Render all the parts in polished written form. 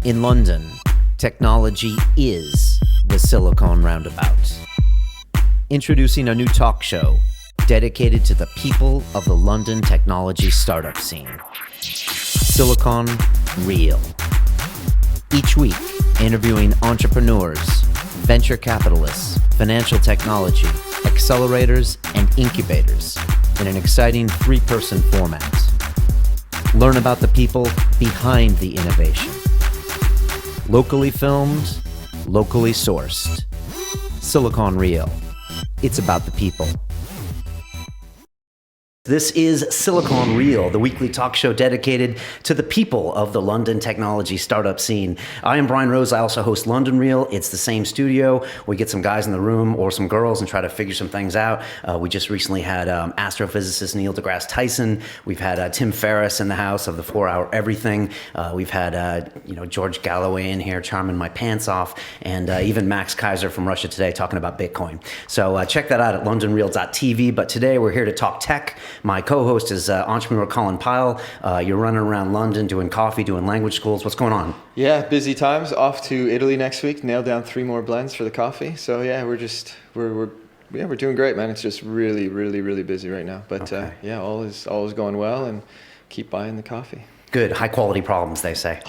In London, technology is the Silicon Roundabout. Introducing a new talk show dedicated to the people of the London technology startup scene. Silicon Real. Each week, interviewing entrepreneurs, venture capitalists, financial technology, accelerators, and incubators in an exciting three-person format. Learn about the people behind the innovation. Locally filmed, locally sourced. Silicon Real. It's about the people. This is Silicon Real, the weekly talk show dedicated to the people of the London technology startup scene. I am Brian Rose. I also host London Real. It's the same studio. We get some guys in the room or some girls and try to figure some things out. We just recently had astrophysicist Neil deGrasse Tyson. We've had Tim Ferriss in the house of the 4-Hour Everything. We've had George Galloway in here charming my pants off, and even Max Kaiser from Russia Today talking about Bitcoin. So check that out at londonreal.tv. But today we're here to talk tech. My co-host is entrepreneur Colin Pyle. You're running around London doing coffee, doing language schools. What's going on? Yeah, busy times. Off to Italy next week. Nailed down 3 more blends for the coffee. So yeah, we're doing great, man. It's just really, really, really busy right now. But okay. All is going well, and keep buying the coffee. Good, high quality problems, they say.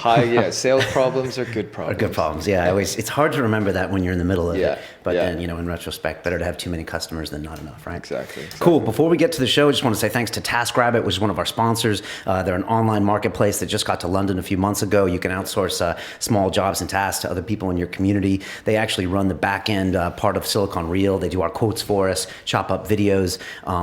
Sales problems are good problems. Good problems, yeah. It's hard to remember that when you're in the middle of it. But yeah. then, in retrospect, better to have too many customers than not enough, right? Exactly. Cool. Before we get to the show, I just want to say thanks to TaskRabbit, which is one of our sponsors. They're an online marketplace that just got to London a few months ago. You can outsource small jobs and tasks to other people in your community. They actually run the back end part of Silicon Real. They do our quotes for us, chop up videos.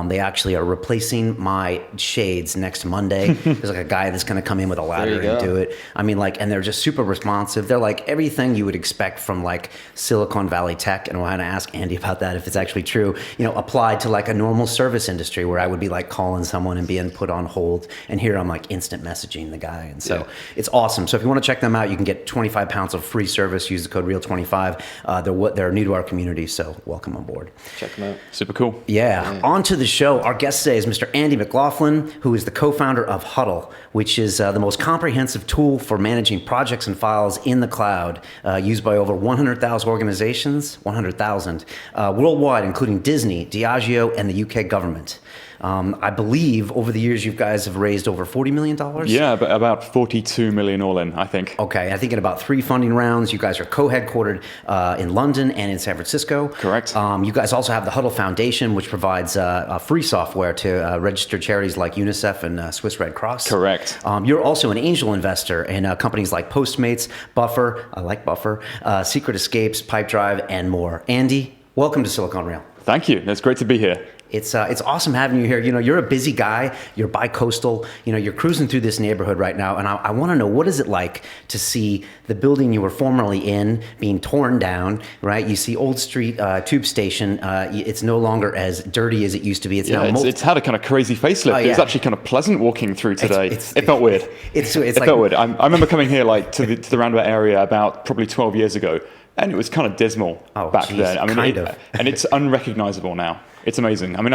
They actually are replacing my shades next Monday. There's like a guy that's going to come in with a ladder and do it. I mean, and they're just super responsive. They're like everything you would expect from like Silicon Valley tech. And we'll have to ask Andy about that if it's actually true, applied to like a normal service industry where I would be like calling someone and being put on hold. And here I'm like instant messaging the guy. And so it's awesome. So if you want to check them out, you can get 25 pounds of free service. Use the code REAL25. They're new to our community. So welcome on board. Check them out. Super cool. Yeah. On to the show. Our guest today is Mr. Andy McLoughlin, who is the co-founder of Huddle, which is the most comprehensive tool for managing projects and files in the cloud, used by over 100,000 organizations, worldwide, including Disney, Diageo, and the UK government. I believe over the years you guys have raised over $40 million? Yeah, but about 42 million all in, I think. Okay, I think in about 3 funding rounds. You guys are co-headquartered in London and in San Francisco. Correct. You guys also have the Huddle Foundation, which provides free software to registered charities like UNICEF and Swiss Red Cross. Correct. You're also an angel investor in companies like Postmates, Buffer, I like Buffer, Secret Escapes, Pipedrive, and more. Andy, welcome to Silicon Real. Thank you. It's great to be here. It's awesome having you here. You're a busy guy. You're bi-coastal. You're cruising through this neighborhood right now, and I want to know, what is it like to see the building you were formerly in being torn down, right? You see Old Street Tube Station. It's no longer as dirty as it used to be. It's had a kind of crazy facelift. It was actually kind of pleasant walking through today. It felt weird. It felt weird. I remember coming here to the roundabout area about probably 12 years ago, and it was kind of dismal back then. I mean, and it's unrecognizable now. It's amazing. I mean,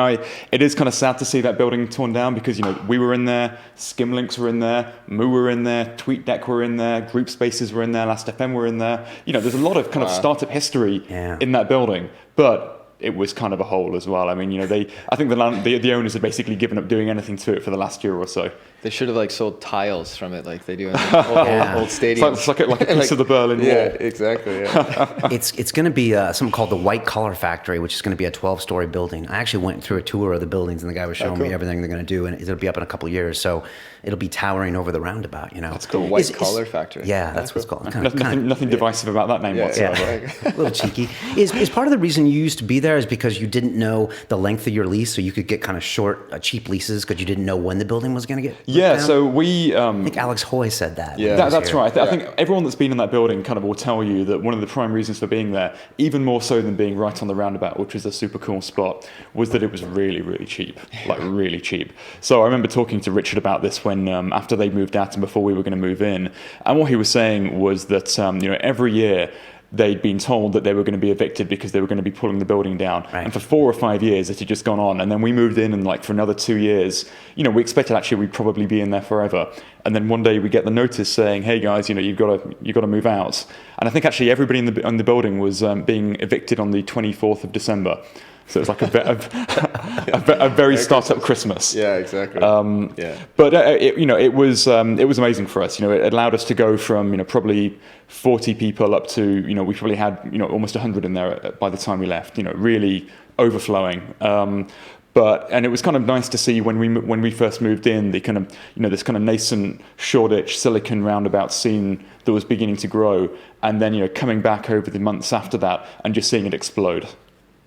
it is kind of sad to see that building torn down because, we were in there, Skimlinks were in there, Moo were in there, TweetDeck were in there, Group Spaces were in there, Last.fm were in there. There's a lot of kind of startup history in that building, but it was kind of a hole as well. I mean, I think the owners have basically given up doing anything to it for the last year or so. They should have sold tiles from it like they do in the old stadiums. It's like a piece of the Berlin Wall. Yeah, exactly. Yeah. It's going to be something called the White Collar Factory, which is going to be a 12-story building. I actually went through a tour of the buildings, and the guy was showing me everything they're going to do, and it'll be up in a couple of years. So it'll be towering over the roundabout. That's cool. White Collar Factory. Yeah, that's what it's called. Nothing divisive about that name whatsoever. Yeah. A little cheeky. Is part of the reason you used to be there is because you didn't know the length of your lease, so you could get kind of short, cheap leases because you didn't know when the building was going to get down? So we... I think Alex Hoy said that. Yeah, that's right. I think everyone that's been in that building kind of will tell you that one of the prime reasons for being there, even more so than being right on the roundabout, which is a super cool spot, was that it was really, really cheap. Like really cheap. So I remember talking to Richard about this when after they moved out and before we were going to move in, and what he was saying was that every year they'd been told that they were going to be evicted because they were going to be pulling the building down. Right. And for 4 or 5 years, it had just gone on. And then we moved in, and like for another 2 years, we expected actually we'd probably be in there forever. And then one day we get the notice saying, "Hey guys, you've got to move out." And I think actually everybody in the building was being evicted on the 24th of December. So it's like a very startup Christmas. Yeah, exactly. But it was amazing for us. It allowed us to go from probably 40 people up to we probably had almost 100 in there by the time we left. Really overflowing. And it was kind of nice to see when we first moved in the kind of this kind of nascent Shoreditch Silicon Roundabout scene that was beginning to grow, and then coming back over the months after that and just seeing it explode.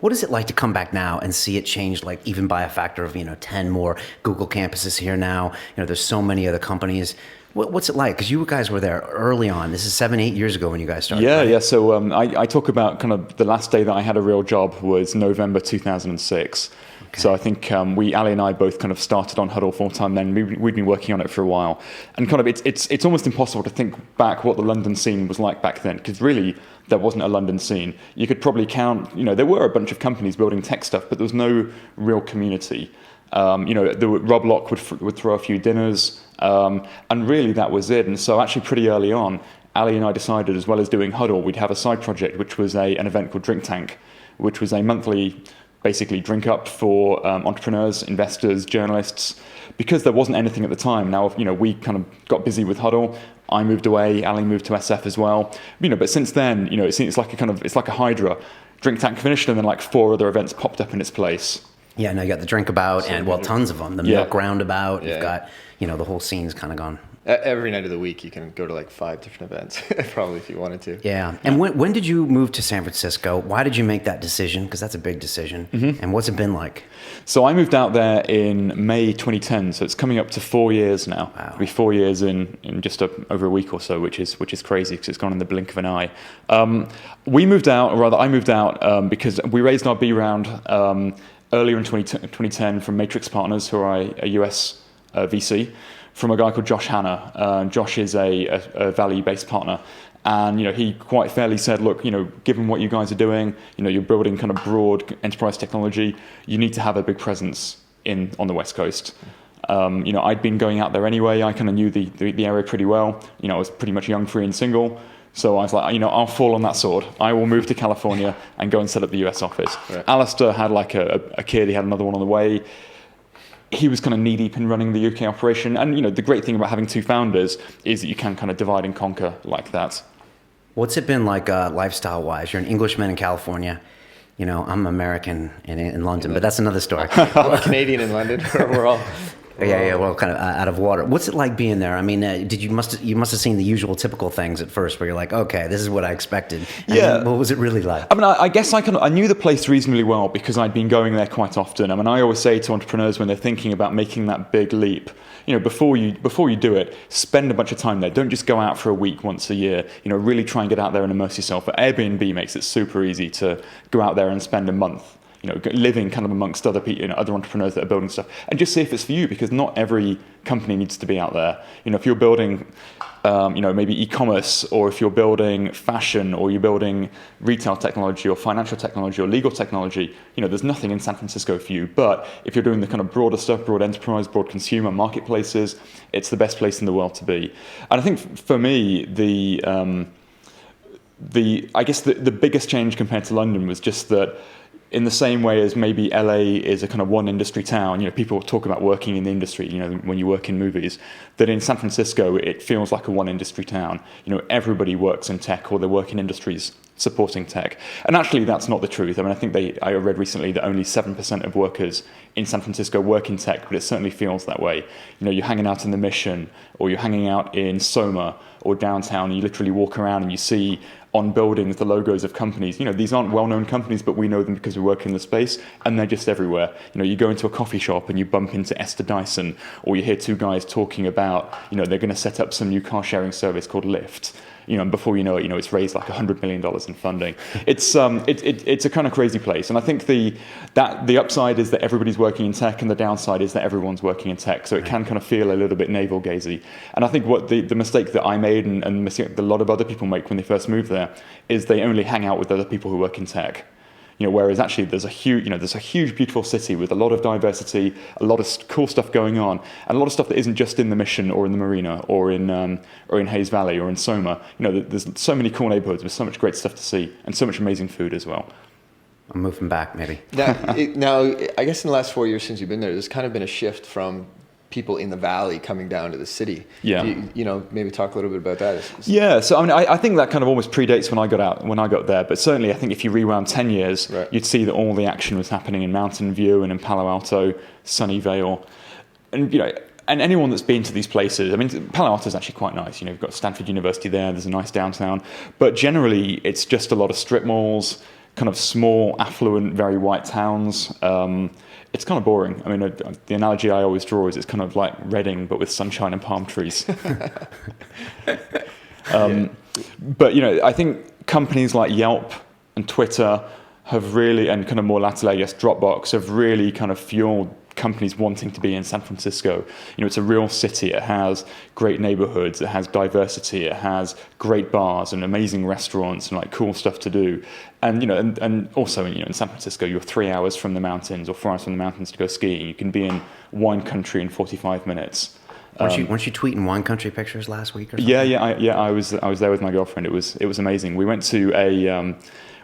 What is it like to come back now and see it change, like even by a factor of 10 more Google campuses here now? There's so many other companies. What's it like? Because you guys were there early on. This is 7-8 years ago when you guys started. Yeah, right? yeah. So I talk about kind of the last day that I had a real job was November 2006. Okay. So I think Ali and I both kind of started on Huddle full time then. We'd been working on it for a while, and kind of it's almost impossible to think back what the London scene was like back then, because really there wasn't a London scene. You could probably count, there were a bunch of companies building tech stuff, but there was no real community. Rob Lock would throw a few dinners, and really that was it. And so actually pretty early on, Ali and I decided, as well as doing Huddle, we'd have a side project, which was an event called Drink Tank, which was a monthly, basically drink up for entrepreneurs, investors, journalists, because there wasn't anything at the time. Now, we kind of got busy with Huddle. I moved away. Ali moved to SF as well. But since then, it's like a hydra. Drink Tank finished, and then like 4 other events popped up in its place. Yeah, now you got the Drinkabout and tons of them. The Milk Roundabout. You've got the whole scene's kind of gone. Every night of the week, you can go to like 5 different events, probably, if you wanted to. Yeah. And when did you move to San Francisco? Why did you make that decision? Because that's a big decision. Mm-hmm. And what's it been like? So I moved out there in May 2010. So it's coming up to 4 years now. Wow. It'll be 4 years in just over a week or so, which is crazy because it's gone in the blink of an eye. I moved out because we raised our B round earlier in 2010 from Matrix Partners, who are a US VC, from a guy called Josh Hanna. Josh is a value-based partner. And he quite fairly said, look, given what you guys are doing, you're building kind of broad enterprise technology, you need to have a big presence on the West Coast. I'd been going out there anyway. I kind of knew the area pretty well. I was pretty much young, free, and single. So I was like, I'll fall on that sword. I will move to California and go and set up the US office. Right. Alistair had like a kid. He had another one on the way. He was kind of knee-deep in running the UK operation. And, the great thing about having 2 founders is that you can kind of divide and conquer like that. What's it been like lifestyle-wise? You're an Englishman in California. I'm American in London, but that's another story. I'm Canadian in London. We're all... Yeah, well, kind of out of water. What's it like being there? I mean, you must have seen the usual typical things at first, where you're like, okay, this is what I expected. And what was it really like? I mean, I guess I knew the place reasonably well because I'd been going there quite often. I mean, I always say to entrepreneurs when they're thinking about making that big leap, before you do it, spend a bunch of time there. Don't just go out for a week once a year. Really try and get out there and immerse yourself. But Airbnb makes it super easy to go out there and spend a month. Living kind of amongst other people, other entrepreneurs that are building stuff, and just see if it's for you, because not every company needs to be out there. If you're building, maybe e-commerce, or if you're building fashion, or you're building retail technology, or financial technology, or legal technology, there's nothing in San Francisco for you. But if you're doing the kind of broader stuff, broad enterprise, broad consumer marketplaces, it's the best place in the world to be. And I think for me, the biggest change compared to London was just that, in the same way as maybe LA is a kind of one industry town, people talk about working in the industry, when you work in movies, that in San Francisco, it feels like a one industry town. Everybody works in tech, or they work in industries supporting tech. And actually, that's not the truth. I mean, I think I read recently that only 7% of workers in San Francisco work in tech, but it certainly feels that way. You're hanging out in the Mission, or you're hanging out in Soma or downtown, and you literally walk around and you see on buildings the logos of companies. These aren't well-known companies, but we know them because we work in the space, and they're just everywhere. You go into a coffee shop and you bump into Esther Dyson, or you hear 2 guys talking about, they're going to set up some new car-sharing service called Lyft. And before you know it, it's raised like $100 million in funding. It's a kind of crazy place. And I think the upside is that everybody's working in tech, and the downside is that everyone's working in tech. So it can kind of feel a little bit navel-gazy. And I think what the mistake that I made, and a lot of other people make when they first move there, there is they only hang out with other people who work in tech. Whereas actually there's a huge, beautiful city with a lot of diversity, a lot of cool stuff going on, and a lot of stuff that isn't just in the Mission or in the Marina or in Hayes Valley or in Soma. There's so many cool neighborhoods with so much great stuff to see and so much amazing food as well. I'm moving back, maybe. Now, I guess in the last 4 years since you've been there, there's kind of been a shift from people in the valley coming down to the city. Yeah. Maybe talk a little bit about that. Yeah. So I think that kind of almost predates when I got there. But certainly, I think if you rewound 10 years, right, you'd see that all the action was happening in Mountain View and in Palo Alto, Sunnyvale, and and anyone that's been to these places, I mean, Palo Alto is actually quite nice. You've got Stanford University there. There's a nice downtown, but generally, it's just a lot of strip malls, kind of small, affluent, very white towns. It's kind of boring. I mean, the analogy I always draw is it's kind of like Reading, but with sunshine and palm trees. But, I think companies like Yelp and Twitter have really, and kind of more latterly, I guess, Dropbox, have really kind of fueled companies wanting to be in San Francisco. It's a real city. It has great neighborhoods. It has diversity. It has great bars and amazing restaurants and like cool stuff to do. And and also in San Francisco, you're 3 hours from the mountains or 4 hours from the mountains to go skiing. You can be in wine country in 45 minutes. Weren't you tweeting wine country pictures last week or something? Yeah. I was there with my girlfriend. It was amazing. We went to a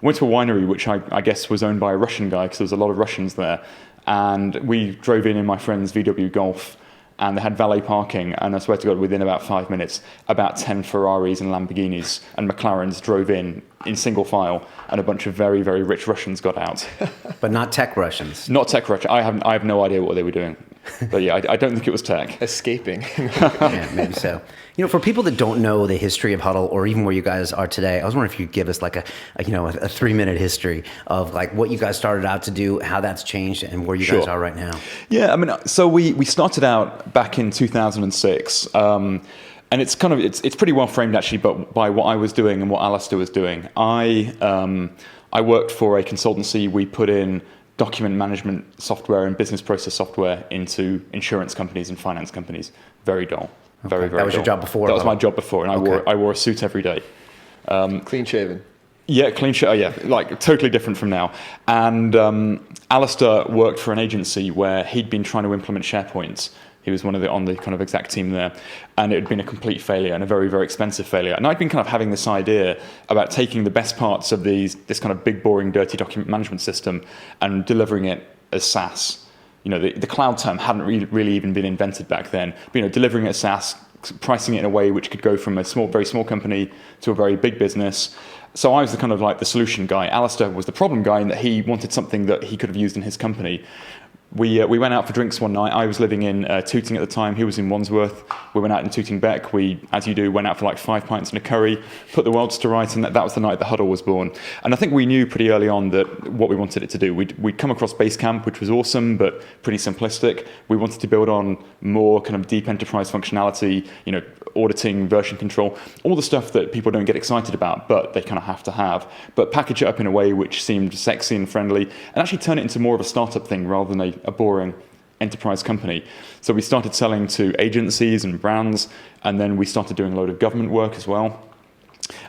winery which I guess was owned by a Russian guy because there was a lot of Russians there. And we drove in my friend's VW Golf, and they had valet parking, and I swear to God, within about 5 minutes, about 10 Ferraris and Lamborghinis and McLarens drove in single file, and a bunch of very, very rich Russians got out. But not tech Russians. Not tech Russians. I have no idea what they were doing. But yeah, I don't think it was tech. Escaping. Yeah, maybe so. For people that don't know the history of Huddle or even where you guys are today, I was wondering if you could give us like a 3-minute history of like what you guys started out to do, how that's changed, and where you guys are right now. Yeah, I mean, so we started out back in 2006. And it's kind of it's pretty well framed actually, but by what I was doing and what Alistair was doing. I worked for a consultancy. We put in document management software and business process software into insurance companies and finance companies. Very dull. Very, very That was dull. your job before? That was my job before, and I wore a suit every day. Clean shaven. Yeah, clean shaven. Yeah, like totally different from now. And Alistair worked for an agency where he'd been trying to implement SharePoint. He was on the kind of exec team there, and it had been a complete failure and a very, very expensive failure. And I'd been kind of having this idea about taking the best parts of this kind of big, boring, dirty document management system and delivering it as SaaS. The cloud term hadn't really even been invented back then. But, delivering it as SaaS, pricing it in a way which could go from a very small company to a very big business. So I was the kind of like the solution guy. Alistair was the problem guy in that he wanted something that he could have used in his company. We went out for drinks one night. I was living in Tooting at the time. He was in Wandsworth. We went out in Tooting Bec. We, as you do, went out for like 5 pints and a curry, put the worlds to rights, and that was the night the Huddle was born. And I think we knew pretty early on that what we wanted it to do. We'd come across Basecamp, which was awesome, but pretty simplistic. We wanted to build on more kind of deep enterprise functionality, auditing, version control, all the stuff that people don't get excited about, but they kind of have to have. But package it up in a way which seemed sexy and friendly, and actually turn it into more of a startup thing rather than a boring enterprise company. So we started selling to agencies and brands, and then we started doing a load of government work as well.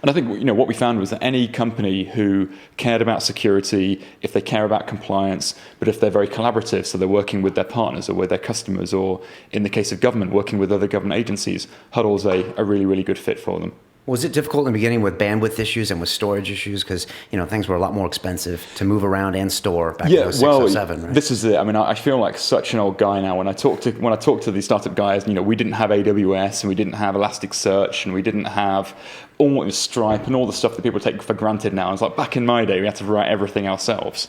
And I think what we found was that any company who cared about security, if they care about compliance, but if they're very collaborative, so they're working with their partners or with their customers, or in the case of government, working with other government agencies, Huddle's a really, really good fit for them. Was it difficult in the beginning with bandwidth issues and with storage issues? Because, things were a lot more expensive to move around and store back in 06, 07, right? This is it. I mean, I feel like such an old guy now. When I talk to these startup guys, we didn't have AWS and we didn't have Elasticsearch and we didn't have all Stripe and all the stuff that people take for granted now. It's like back in my day, we had to write everything ourselves.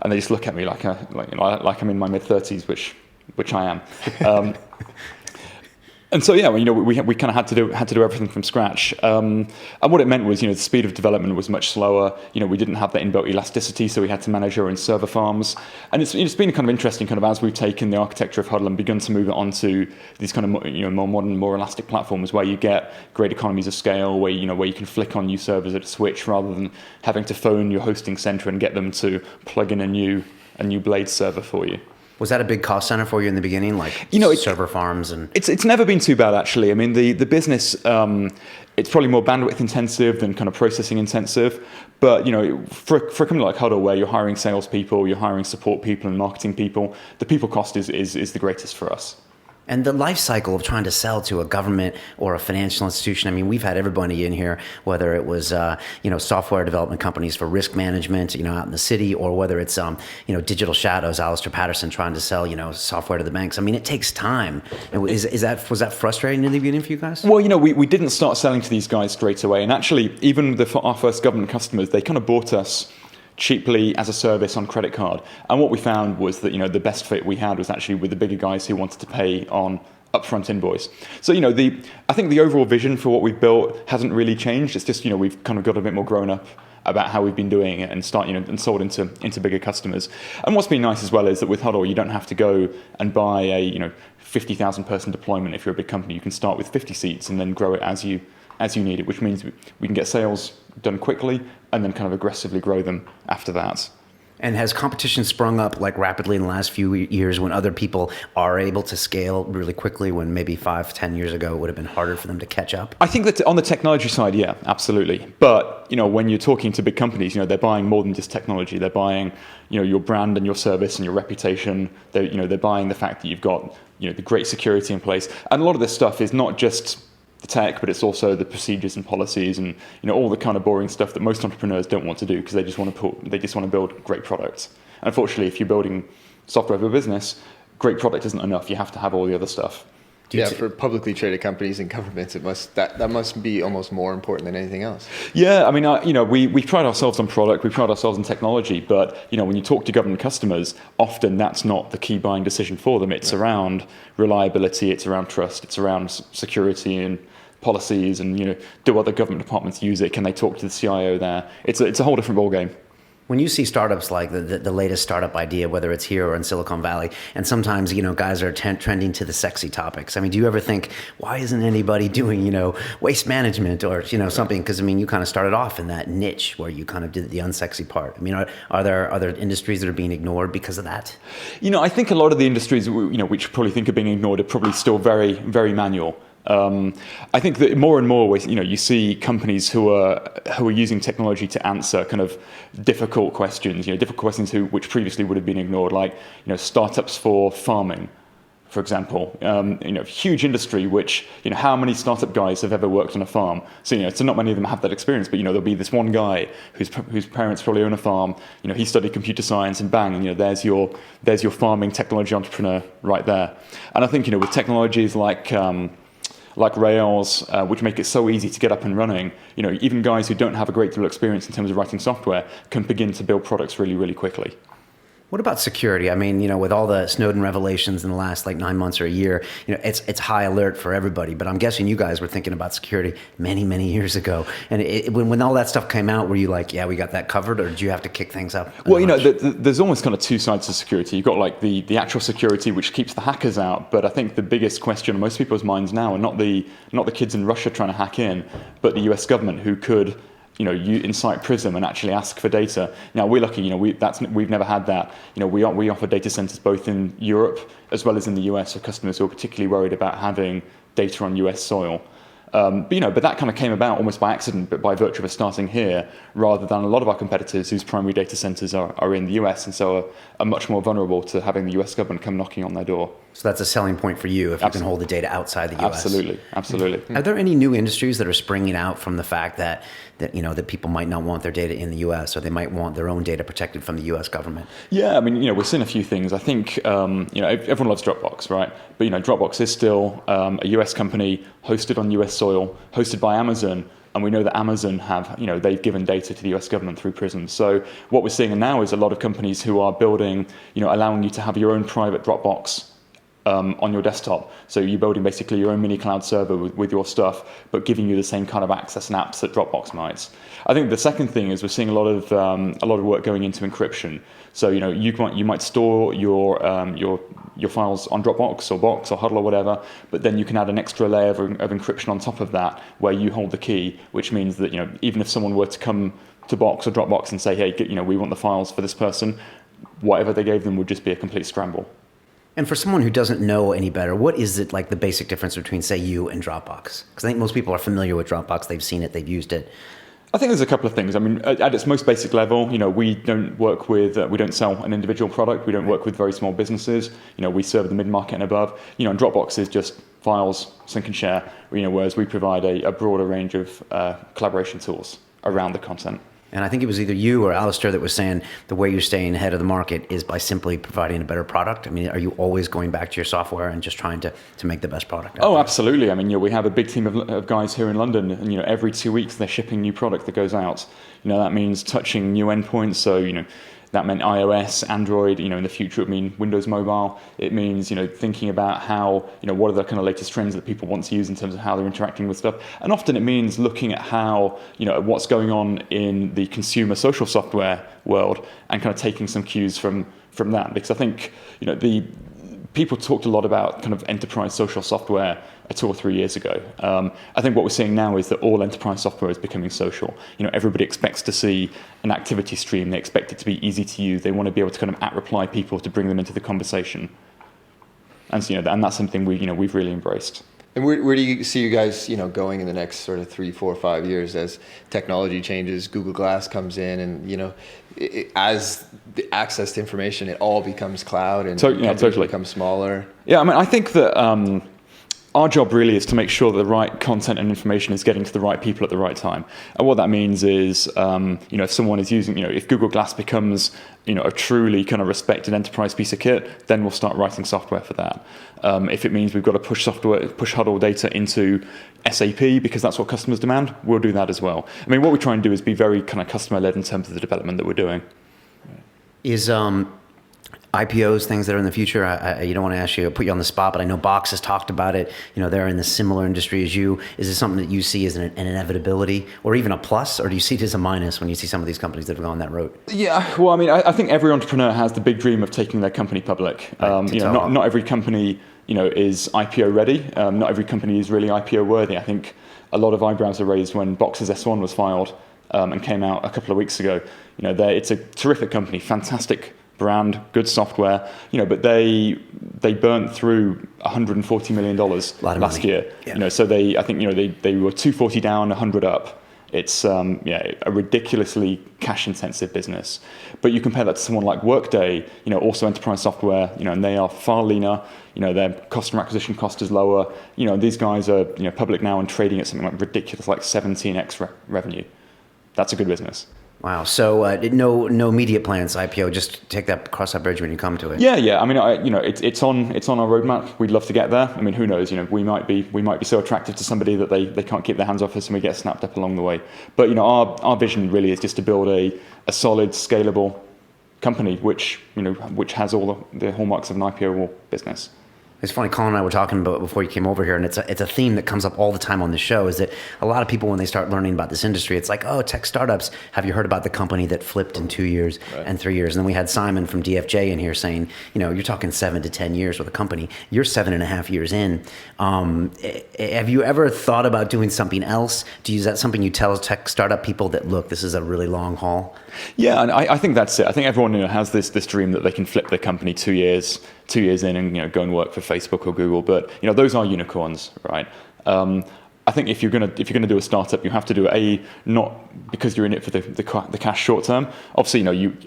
And they just look at me like I'm in my mid-30s, which I am. And so, we kind of had to do everything from scratch. And what it meant was, the speed of development was much slower. We didn't have that inbuilt elasticity, so we had to manage our own server farms. And it's been kind of interesting, kind of as we've taken the architecture of Huddle and begun to move it onto these kind of more modern, more elastic platforms where you get great economies of scale, where you can flick on new servers at a switch rather than having to phone your hosting center and get them to plug in a new Blade server for you. Was that a big cost center for you in the beginning, like server farms and? It's never been too bad actually. I mean, the business it's probably more bandwidth intensive than kind of processing intensive. But for a company like Huddle, where you're hiring salespeople, you're hiring support people and marketing people, the people cost is the greatest for us. And the life cycle of trying to sell to a government or a financial institution. I mean, we've had everybody in here, whether it was, software development companies for risk management, out in the city, or whether it's, Digital Shadows, Alistair Patterson trying to sell, software to the banks. I mean, it takes time. Was that frustrating in the beginning for you guys? Well, we didn't start selling to these guys straight away. And actually, even our first government customers, they kind of bought us cheaply as a service on credit card. And what we found was that, the best fit we had was actually with the bigger guys who wanted to pay on upfront invoice. So, I think the overall vision for what we've built hasn't really changed. It's just, we've kind of got a bit more grown up about how we've been doing it and and sold into bigger customers. And what's been nice as well is that with Huddle, you don't have to go and buy a, 50,000 person deployment if you're a big company. You can start with 50 seats and then grow it as you need it, which means we can get sales done quickly and then kind of aggressively grow them after that. And has competition sprung up like rapidly in the last few years when other people are able to scale really quickly when maybe 5-10 years ago it would have been harder for them to catch up? I think that on the technology side, yeah, absolutely. But, when you're talking to big companies, they're buying more than just technology. They're buying, your brand and your service and your reputation. They're buying the fact that you've got, the great security in place. And a lot of this stuff is not just the tech, but it's also the procedures and policies and all the kind of boring stuff that most entrepreneurs don't want to do because they just want to build great products. And unfortunately, if you're building software for a business, great product isn't enough. You have to have all the other stuff. For publicly traded companies and governments, that must be almost more important than anything else. Yeah, I mean, we pride ourselves on product, we pride ourselves on technology, but when you talk to government customers, often that's not the key buying decision for them. It's around reliability, it's around trust, it's around security and policies, and do other government departments use it? Can they talk to the CIO there? It's a whole different ballgame. When you see startups like the latest startup idea, whether it's here or in Silicon Valley, and sometimes, guys are trending to the sexy topics. I mean, do you ever think, why isn't anybody doing, waste management or, something? Because, you kind of started off in that niche where you kind of did the unsexy part. I mean, are there other industries that are being ignored because of that? I think a lot of the industries, which you probably think are being ignored are probably still very, very manual. I think that more and more, you see companies who are using technology to answer kind of difficult questions, which previously would have been ignored, like startups for farming, for example. Huge industry, which how many startup guys have ever worked on a farm? So so not many of them have that experience, but there'll be this one guy whose parents probably own a farm. He studied computer science, and bang, there's your farming technology entrepreneur right there. And I think with technologies like Rails, which make it so easy to get up and running, even guys who don't have a great deal of experience in terms of writing software can begin to build products really, really quickly. What about security? I mean, with all the Snowden revelations in the last 9 months or a year, it's high alert for everybody. But I'm guessing you guys were thinking about security many, many years ago. And when all that stuff came out, were you like, yeah, we got that covered, or did you have to kick things up? Well, there's almost kind of two sides to security. You've got the actual security, which keeps the hackers out. But I think the biggest question on most people's minds now are not the kids in Russia trying to hack in, but the US government who could you incite Prism and actually ask for data. Now we're lucky, we've never had that. We offer data centers both in Europe as well as in the US for customers who are particularly worried about having data on US soil. But that kind of came about almost by accident, but by virtue of us starting here, rather than a lot of our competitors whose primary data centers are in the US and so are much more vulnerable to having the US government come knocking on their door. So that's a selling point for you if you can hold the data outside the US. Absolutely. Are there any new industries that are springing out from the fact that people might not want their data in the US, or they might want their own data protected from the US government? Yeah, I mean, we're seeing a few things. I think, everyone loves Dropbox, right? But, Dropbox is still a US company hosted on US soil, hosted by Amazon. And we know that Amazon have, they've given data to the US government through Prism. So what we're seeing now is a lot of companies who are building, allowing you to have your own private Dropbox on your desktop. So you're building basically your own mini cloud server with your stuff, but giving you the same kind of access and apps that Dropbox might. I think the second thing is we're seeing a lot of work going into encryption. So you might store your files on Dropbox or Box or Huddle or whatever, but then you can add an extra layer of encryption on top of that, where you hold the key, which means that even if someone were to come to Box or Dropbox and say, hey, we want the files for this person, whatever they gave them would just be a complete scramble. And for someone who doesn't know any better, what is it like the basic difference between, say, you and Dropbox? Because I think most people are familiar with Dropbox. They've seen it. They've used it. I think there's a couple of things. I mean, at its most basic level, we don't work with, we don't sell an individual product. We don't work with very small businesses. We serve the mid-market and above. And Dropbox is just files, sync and share, whereas we provide a broader range of collaboration tools around the content. And I think it was either you or Alistair that was saying the way you're staying ahead of the market is by simply providing a better product. I mean, are you always going back to your software and just trying to make the best product? Oh, absolutely. I mean, we have a big team of guys here in London, and every 2 weeks they're shipping new product that goes out. That means touching new endpoints. So that meant iOS, Android. In the future it would mean Windows Mobile. It means thinking about how what are the kind of latest trends that people want to use in terms of how they're interacting with stuff. And often it means looking at how what's going on in the consumer social software world and kind of taking some cues from that. Because I think the people talked a lot about kind of enterprise social software 2 or 3 years ago. I think what we're seeing now is that all enterprise software is becoming social. Everybody expects to see an activity stream. They expect it to be easy to use. They want to be able to kind of at-reply people to bring them into the conversation. And so, and that's something we've really embraced. And where do you see you guys, going in the next sort of 3, 4, 5 years as technology changes, Google Glass comes in, and as the access to information, it all becomes cloud and companies become smaller. Yeah, I mean, I think that our job really is to make sure that the right content and information is getting to the right people at the right time. And what that means is, if someone is using, if Google Glass becomes, a truly kind of respected enterprise piece of kit, then we'll start writing software for that. If it means we've got to push Huddle data into SAP because that's what customers demand, we'll do that as well. I mean, what we try and do is be very kind of customer-led in terms of the development that we're doing. Is IPOs things that are in the future? You don't want to put you on the spot, but I know Box has talked about it. They're in the similar industry as you. Is this something that you see as an inevitability or even a plus, or do you see it as a minus when you see some of these companies that have gone that road? Yeah, well, I mean, I think every entrepreneur has the big dream of taking their company public. Not every company, is IPO ready. Not every company is really IPO worthy. I think a lot of eyebrows are raised when Box's S1 was filed and came out a couple of weeks ago. It's a terrific company, fantastic brand, good software, but they burnt through $140 million last year. Yeah. So I think they were 240 down, 100 up. It's a ridiculously cash-intensive business. But you compare that to someone like Workday, also enterprise software, and they are far leaner. Their customer acquisition cost is lower. These guys are public now and trading at something like ridiculous, like 17x revenue. That's a good business. Wow. So no immediate plans IPO. Just cross that bridge when you come to it. Yeah. I mean, it's on our roadmap. We'd love to get there. I mean, who knows? We might be so attractive to somebody that they can't keep their hands off us, and we get snapped up along the way. But our vision really is just to build a solid, scalable company, which has all the hallmarks of an IPO business. It's funny, Colin and I were talking about before you came over here, and it's a theme that comes up all the time on the show, is that a lot of people, when they start learning about this industry, it's like, oh, tech startups, have you heard about the company that flipped in 2 years and 3 years? And then we had Simon from DFJ in here saying, you're talking 7 to 10 years with a company. You're 7.5 years in. Have you ever thought about doing something else? Is that something you tell tech startup people that, look, this is a really long haul? Yeah, and I think that's it. I think everyone has this dream that they can flip their company 2 years in and go and work for Facebook or Google. But those are unicorns, right? I think if you're gonna do a startup, you have to do it not because you're in it for the cash short term. Obviously,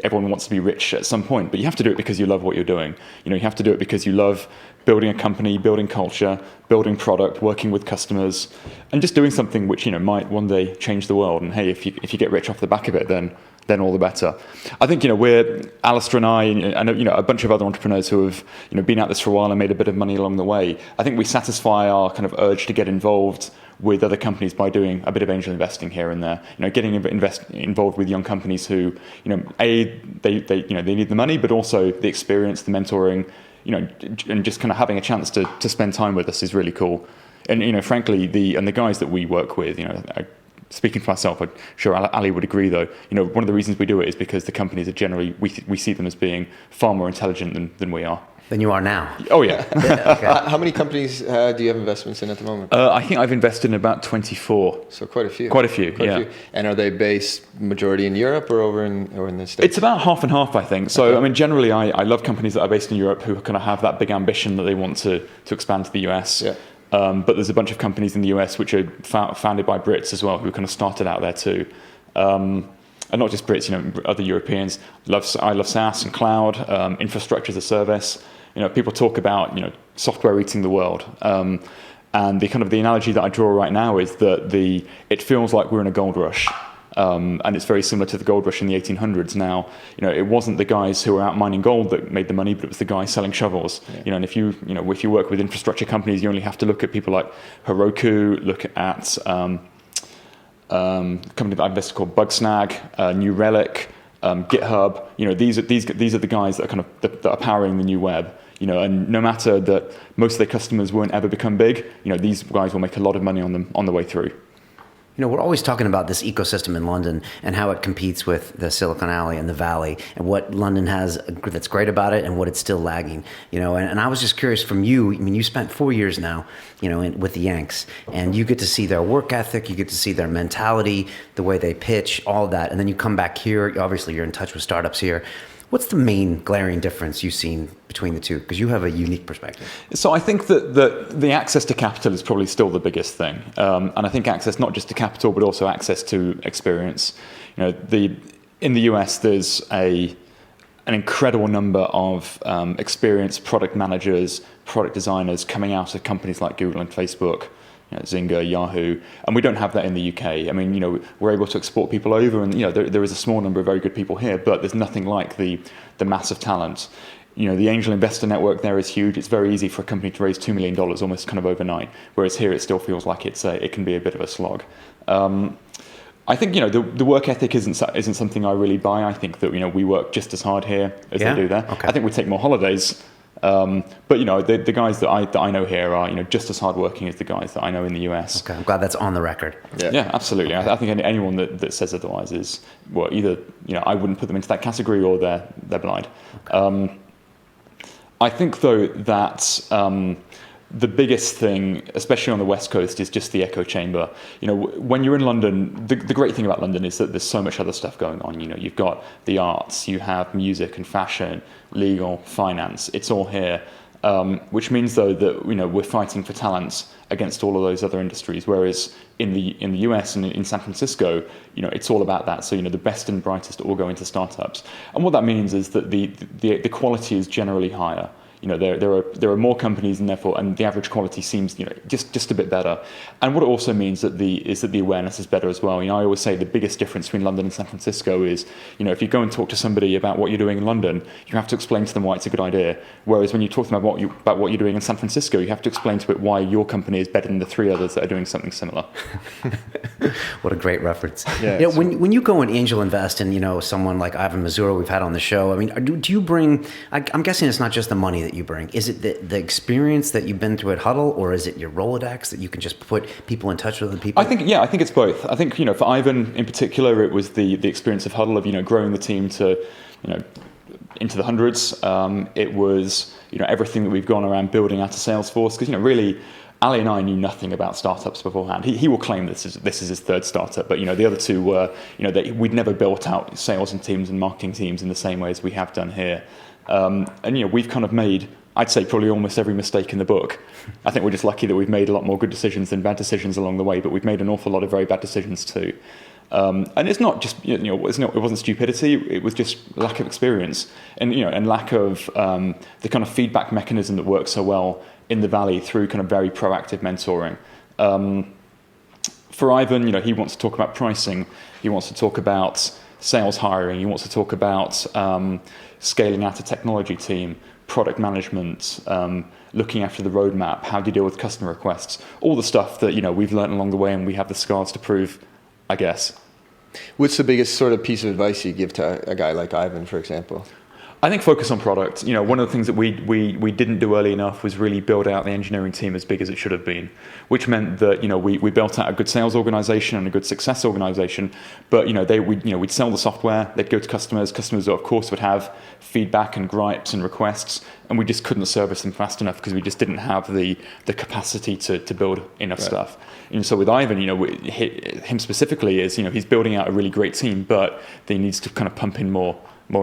everyone wants to be rich at some point, but you have to do it because you love what you're doing. You have to do it because you love building a company, building culture, building product, working with customers, and just doing something which might one day change the world. And hey, if you get rich off the back of it, then all the better. I think we're Alistair and I, and a bunch of other entrepreneurs who have been at this for a while and made a bit of money along the way. I think we satisfy our kind of urge to get involved with other companies by doing a bit of angel investing here and there. Getting involved with young companies who they need the money, but also the experience, the mentoring, and just kind of having a chance to spend time with us is really cool. And frankly, the guys that we work with, speaking for myself, I'm sure Ali would agree though, one of the reasons we do it is because the companies are generally, we see them as being far more intelligent than we are. Than you are now. Oh yeah. Okay. How many companies do you have investments in at the moment? I think I've invested in about 24. So quite a few. Quite a few. And are they based majority in Europe or in the States? It's about half and half, I think. So, okay. Generally, I love companies that are based in Europe who kind of have that big ambition that they want to expand to the US. Yeah. But there's a bunch of companies in the US which are founded by Brits as well, who kind of started out there too. And not just Brits, other Europeans. I love SaaS and cloud, infrastructure as a service. People talk about, software eating the world. And the analogy that I draw right now is that it feels like we're in a gold rush. And it's very similar to the gold rush in the 1800s. Now, it wasn't the guys who were out mining gold that made the money, but it was the guys selling shovels. Yeah. And if you work with infrastructure companies, you only have to look at people like Heroku, look at a company that I invested called Bugsnag, New Relic, GitHub. These are the guys that are that are powering the new web. And no matter that most of their customers won't ever become big, these guys will make a lot of money on them on the way through. We're always talking about this ecosystem in London and how it competes with the Silicon Alley and the Valley and what London has that's great about it and what it's still lagging. And I was just curious from you. You spent 4 years now, with the Yanks, and you get to see their work ethic, you get to see their mentality, the way they pitch, all of that. And then you come back here. Obviously, you're in touch with startups here. What's the main glaring difference you've seen between the two? Because you have a unique perspective. So I think that the access to capital is probably still the biggest thing. And I think access not just to capital, but also access to experience. In the US, there's an incredible number of experienced product managers, product designers coming out of companies like Google and Facebook, Zynga, Yahoo, and we don't have that in the UK. We're able to export people over, and there is a small number of very good people here, but there's nothing like the massive talent. The angel investor network there is huge. It's very easy for a company to raise $2 million almost kind of overnight, whereas here it still feels like it can be a bit of a slog. I think the work ethic isn't something I really buy. I think that we work just as hard here as they do there. Okay. I think we take more holidays. But the guys that I know here are just as hardworking as the guys that I know in the US. Okay, I'm glad that's on the record. Yeah, absolutely. I think anyone that says otherwise is either I wouldn't put them into that category or they're blind. Okay. I think though that the biggest thing, especially on the West Coast, is just the echo chamber. When you're in London, the great thing about London is that there's so much other stuff going on. You've got the arts, you have music and fashion, legal, finance. It's all here, which means though that we're fighting for talents against all of those other industries. Whereas in the US and in San Francisco, it's all about that. So the best and brightest all go into startups, and what that means is that the quality is generally higher. There are more companies, and therefore, and the average quality seems, just a bit better. And what it also means is that the awareness is better as well. I always say the biggest difference between London and San Francisco is, if you go and talk to somebody about what you're doing in London, you have to explain to them why it's a good idea. Whereas when you talk to them about what you're doing in San Francisco, you have to explain to it why your company is better than the 3 others that are doing something similar. What a great reference. Yeah, when you go and angel invest in, someone like Ivan Mazur we've had on the show, do you bring? I'm guessing it's not just the money that you bring. Is it the experience that you've been through at Huddle, or is it your Rolodex that you can just put people in touch with other people? I think it's both. I think for Ivan in particular, it was the experience of Huddle of growing the team to into the hundreds. It was everything that we've gone around building out a sales force, because really Ali and I knew nothing about startups beforehand. He will claim this is his third startup, but the other two were that we'd never built out sales and teams and marketing teams in the same way as we have done here. And we've kind of made, I'd say, probably almost every mistake in the book. I think we're just lucky that we've made a lot more good decisions than bad decisions along the way, but we've made an awful lot of very bad decisions too. And it's not just it wasn't stupidity. It was just lack of experience and lack of the kind of feedback mechanism that works so well in the Valley through kind of very proactive mentoring. For Ivan, he wants to talk about pricing. He wants to talk about sales hiring. He wants to talk about scaling out a technology team, product management, looking after the roadmap, how do you deal with customer requests, all the stuff that we've learned along the way, and we have the scars to prove, I guess. What's the biggest sort of piece of advice you give to a guy like Ivan, for example? I think focus on product. One of the things that we didn't do early enough was really build out the engineering team as big as it should have been, which meant that we built out a good sales organization and a good success organization. But we'd sell the software, they'd go to customers. Customers, of course, would have feedback and gripes and requests, and we just couldn't service them fast enough because we just didn't have the capacity to build enough stuff. And so with Ivan, him specifically is he's building out a really great team, but he needs to kind of pump in more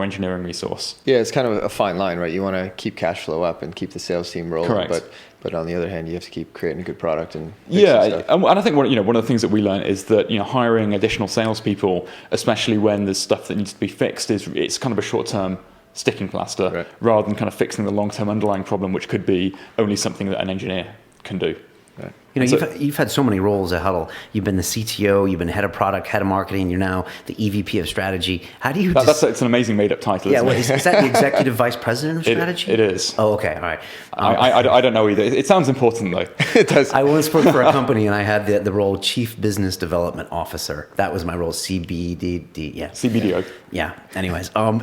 engineering resource. Yeah, it's kind of a fine line, right? You want to keep cash flow up and keep the sales team rolling. Correct. But on the other hand, you have to keep creating a good product and stuff. And I think one of the things that we learned is that hiring additional salespeople, especially when there's stuff that needs to be fixed, it's kind of a short-term sticking plaster rather than kind of fixing the long-term underlying problem, which could be only something that an engineer can do. Right. You've had so many roles at Huddle. You've been the CTO, you've been head of product, head of marketing, you're now the EVP of strategy. How do you... It's an amazing made-up title, isn't it? Is that the executive vice president of strategy? It is. Oh, okay, all right. I don't know either. It sounds important, though. It does. I once worked for a company, and I had the role Chief Business Development Officer. That was my role, CBDD, yeah. CBDO. Yeah, anyways. Why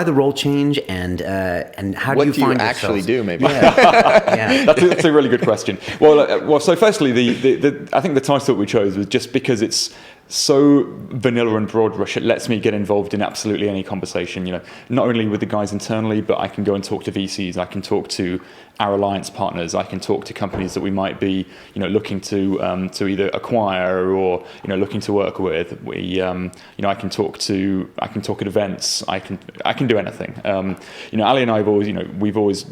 the role change, and how do you find what do you actually do, maybe? Yeah. That's a really good question. Well, so firstly, I think the title that we chose was just because it's so vanilla and broad brush. It lets me get involved in absolutely any conversation. Not only with the guys internally, but I can go and talk to VCs. I can talk to our alliance partners. I can talk to companies that we might be, looking to either acquire or looking to work with. I can talk at events. I can do anything. Ali and I we've always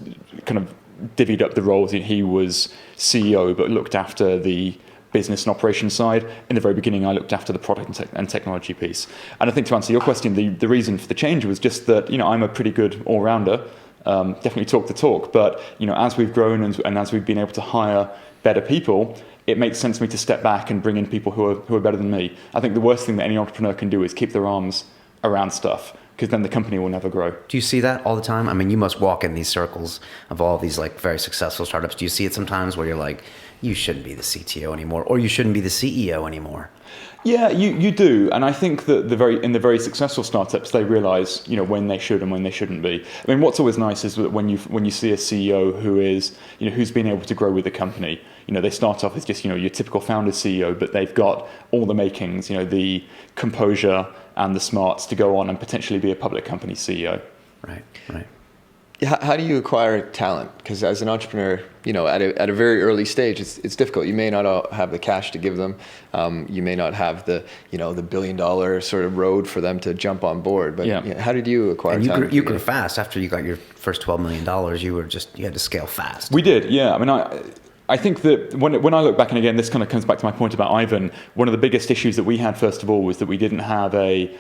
kind of divvied up the roles. He was CEO, but looked after the business and operations side. In the very beginning, I looked after the product and technology piece. And I think to answer your question, the reason for the change was just that, I'm a pretty good all-rounder, definitely talk the talk. But, as we've grown and as we've been able to hire better people, it makes sense for me to step back and bring in people who are better than me. I think the worst thing that any entrepreneur can do is keep their arms around stuff, because then the company will never grow. Do you see that all the time? I mean, you must walk in these circles of all these very successful startups. Do you see it sometimes where you're like, you shouldn't be the CTO anymore, or you shouldn't be the CEO anymore? Yeah, you do, and I think that in the very successful startups, they realize when they should and when they shouldn't be. I mean, what's always nice is that when you see a CEO who is who's been able to grow with the company. They start off as just your typical founder CEO, but they've got all the makings, the composure and the smarts to go on and potentially be a public company CEO. Right. How do you acquire talent? Because as an entrepreneur, at a very early stage, it's difficult. You may not have the cash to give them. You may not have the the $1 billion sort of road for them to jump on board. But how did you acquire talent? You grew fast after you got your first $12 million. You had to scale fast. We did, yeah. I mean, I think that when I look back, and again, this kind of comes back to my point about Ivan, one of the biggest issues that we had, first of all, was that we didn't have a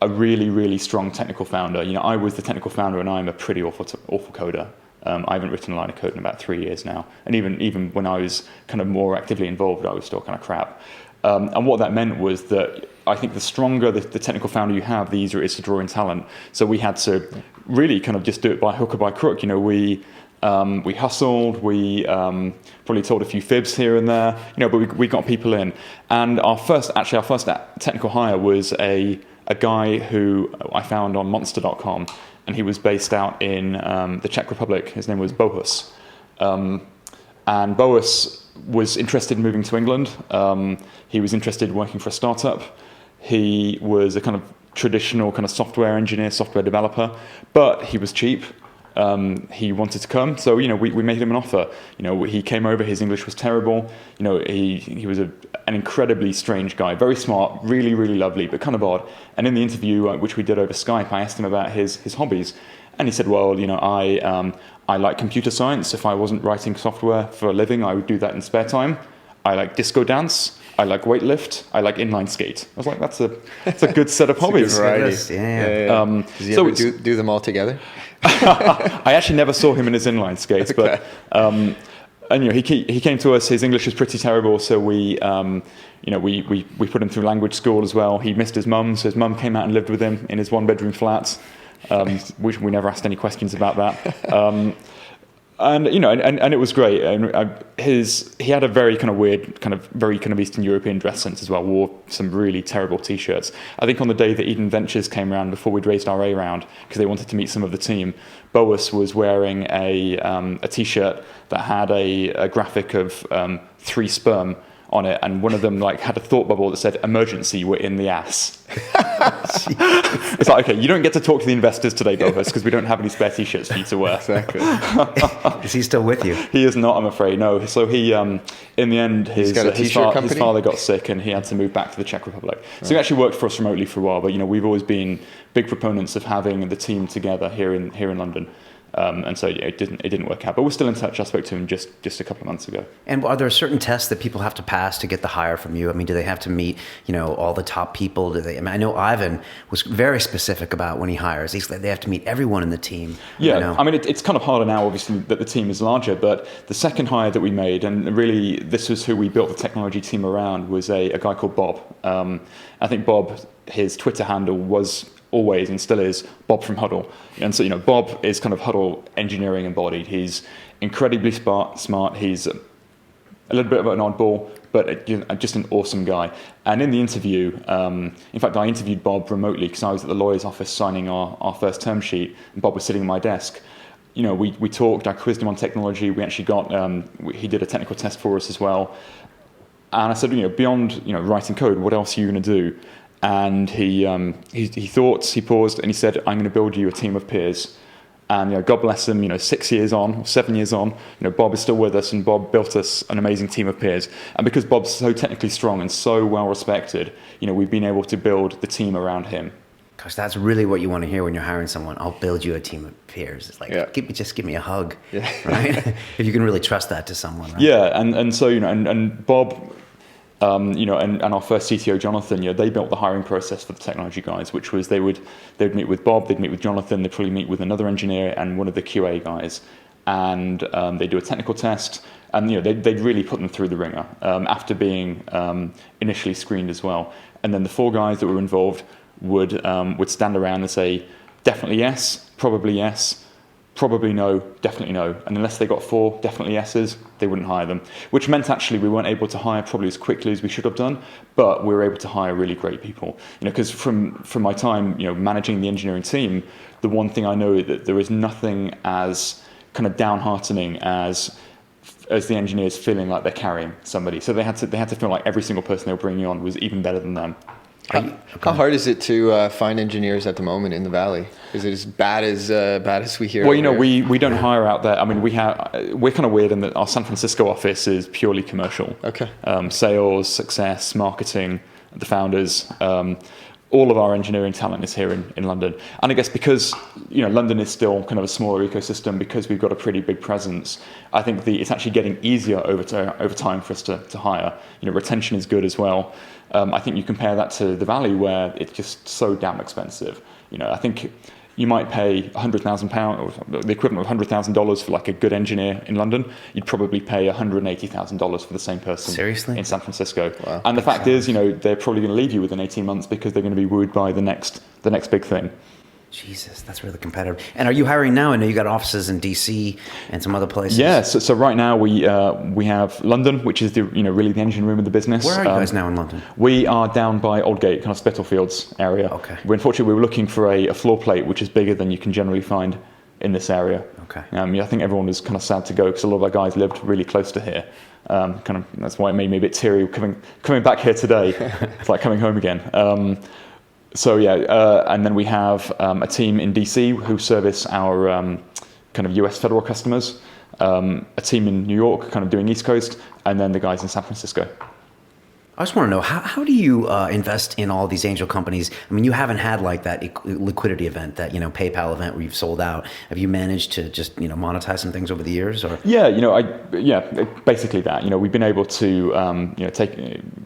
really, really strong technical founder. I was the technical founder, and I'm a pretty awful coder. I haven't written a line of code in about 3 years now. And even when I was kind of more actively involved, I was still kind of crap. And what that meant was that I think the stronger the technical founder you have, the easier it is to draw in talent. So we had to really kind of just do it by hook or by crook. We hustled, we probably told a few fibs here and there, but we got people in. And our first technical hire was a guy who I found on monster.com, and he was based out in the Czech Republic. His name was Bohus. And Bohus was interested in moving to England. He was interested in working for a startup. He was a kind of traditional kind of software engineer, software developer, but he was cheap. He wanted to come, so we made him an offer. He came over. His English was terrible. He was an incredibly strange guy, very smart, really, really lovely, but kind of odd. And in the interview, which we did over Skype, I asked him about his hobbies, and he said, "Well, I like computer science. If I wasn't writing software for a living, I would do that in spare time. I like disco dance. I like weightlift. I like inline skate." I was like, "That's a good set of hobbies." Yeah. Does he ever do them all together? I actually never saw him in his inline skates, okay. But and he came to us. His English was pretty terrible, so we put him through language school as well. He missed his mum, so his mum came out and lived with him in his 1-bedroom flat. Which we never asked any questions about that. And and it was great. And he had a very kind of weird, very Eastern European dress sense as well. Wore some really terrible T-shirts. I think on the day that Eden Ventures came around, before we'd raised our A round, because they wanted to meet some of the team, Boas was wearing a T-shirt that had a graphic of 3 sperm on it, and one of them had a thought bubble that said "emergency, we're in the ass." It's like, okay, you don't get to talk to the investors today, Bovis, because we don't have any spare T-shirts for you to wear. Exactly. Is he still with you? He is not, I'm afraid. No. So he, in the end, his father got sick, and he had to move back to the Czech Republic. So he actually worked for us remotely for a while. But we've always been big proponents of having the team together here in London. And so it didn't work out, but we're still in touch. I spoke to him just a couple of months ago. And are there certain tests that people have to pass to get the hire from you? I mean, do they have to meet all the top people? I know Ivan was very specific about when he hires. They have to meet everyone in the team. Yeah, I mean it's kind of harder now, obviously, that the team is larger. But the second hire that we made, and really this was who we built the technology team around, was a guy called Bob. I think Bob, his Twitter handle was always and still is Bob from Huddle. And so, Bob is kind of Huddle engineering embodied. He's incredibly smart. He's a little bit of an oddball, but just an awesome guy. And in the interview, in fact, I interviewed Bob remotely because I was at the lawyer's office signing our first term sheet, and Bob was sitting at my desk. We talked, I quizzed him on technology. We actually he did a technical test for us as well. And I said, beyond, writing code, what else are you going to do? And he paused, and he said, "I'm going to build you a team of peers." And God bless him, 6 years on, 7 years on, Bob is still with us, and Bob built us an amazing team of peers. And because Bob's so technically strong and so well respected, we've been able to build the team around him. Gosh, that's really what you want to hear when you're hiring someone. I'll build you a team of peers. It's like, just give me a hug, right? If you can really trust that to someone. Right? Yeah, and so and Bob. And our first CTO, Jonathan, they built the hiring process for the technology guys, which was they'd meet with Bob, they'd meet with Jonathan, they'd probably meet with another engineer and one of the QA guys, and they'd do a technical test, and they'd really put them through the ringer after being initially screened as well. And then the 4 guys that were involved would stand around and say, definitely yes, probably no, definitely no. And unless they got 4 definitely yeses, they wouldn't hire them. Which meant actually we weren't able to hire probably as quickly as we should have done, but we were able to hire really great people. Because from my time, managing the engineering team, the one thing I know that there is nothing as kind of downheartening as the engineers feeling like they're carrying somebody. So they had to feel like every single person they were bringing on was even better than them. How hard is it to find engineers at the moment in the Valley? Is it as bad as we hear? Well, we don't hire out there. I mean, we're kind of weird in that our San Francisco office is purely commercial. Okay. Sales, success, marketing, the founders. All of our engineering talent is here in London. And I guess because London is still kind of a smaller ecosystem, because we've got a pretty big presence, I think it's actually getting easier over time for us to hire. Retention is good as well. I think you compare that to the Valley, where it's just so damn expensive. I think you might pay £100,000 or the equivalent of $100,000 for like a good engineer in London. You'd probably pay $180,000 for the same person. Seriously? In San Francisco. Wow. And the fact is, they're probably going to leave you within 18 months because they're going to be wooed by the next big thing. Jesus, that's really competitive. And are you hiring now? I know you got offices in DC and some other places. Yeah, so right now we have London, which is really the engine room of the business. Where are you guys now in London? We are down by Aldgate, kind of Spitalfields area. Okay. Unfortunately, we were looking for a floor plate which is bigger than you can generally find in this area. Okay. I think everyone was kind of sad to go because a lot of our guys lived really close to here. That's why it made me a bit teary coming back here today. It's like coming home again. And then we have a team in DC who service our kind of US federal customers, a team in New York kind of doing East Coast, and then the guys in San Francisco. I just want to know, how do you invest in all these angel companies? I mean, you haven't had like that liquidity event, that PayPal event where you've sold out. Have you managed to just monetize some things over the years, or? Yeah, basically that. We've been able to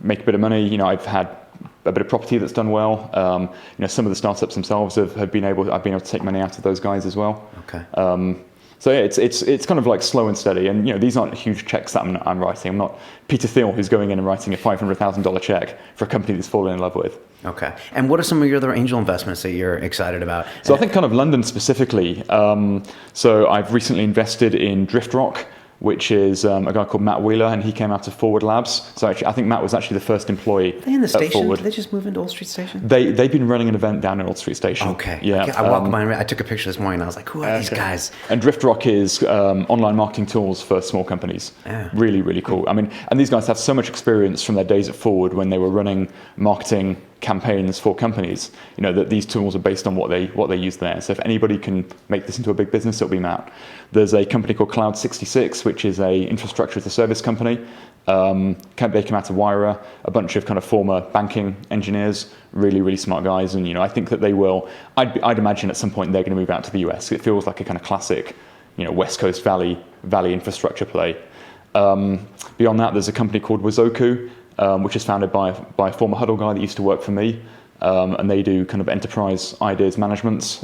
make a bit of money. I've had a bit of property that's done well. Some of the startups themselves I've been able to take money out of those guys as well. Okay. So yeah, it's kind of like slow and steady, and these aren't huge checks that I'm writing. I'm not Peter Thiel who's going in and writing a $500,000 check for a company that's fallen in love with. Okay. And what are some of your other angel investments that you're excited about? So I think kind of London specifically. So I've recently invested in DriftRock, which is a guy called Matt Wheeler, and he came out of Forward Labs. So actually, I think Matt was actually the first employee. Are they in the at station? Forward. Did they just move into Old Street Station? They've been running an event down in Old Street Station. Okay. Yeah. I walked by and I took a picture this morning and I was like, who are these guys? And DriftRock is online marketing tools for small companies. Yeah. Really, really cool. I mean, and these guys have so much experience from their days at Forward when they were running marketing campaigns for companies, that these tools are based on what they use there. So if anybody can make this into a big business, it'll be Matt. There's a company called Cloud66, which is a infrastructure as a service company. They came out of Wira, a bunch of kind of former banking engineers, really, really smart guys. And, I think that they will, I'd imagine at some point they're going to move out to the US. It feels like a kind of classic, West Coast Valley infrastructure play. Beyond that, there's a company called Wazoku, which is founded by a former Huddle guy that used to work for me, and they do kind of enterprise ideas management.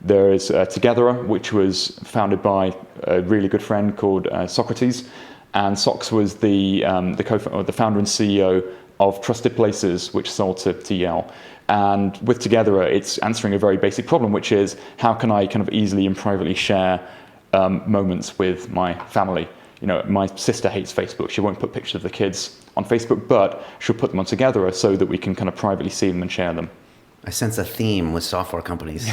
There is Togetherer, which was founded by a really good friend called Socrates, and Sox was the founder and CEO of Trusted Places, which sold to Yale. And with Togetherer, it's answering a very basic problem, which is how can I kind of easily and privately share moments with my family. My sister hates Facebook. She won't put pictures of the kids on Facebook, but she'll put them on Togetherer so that we can kind of privately see them and share them. I sense a theme with software companies.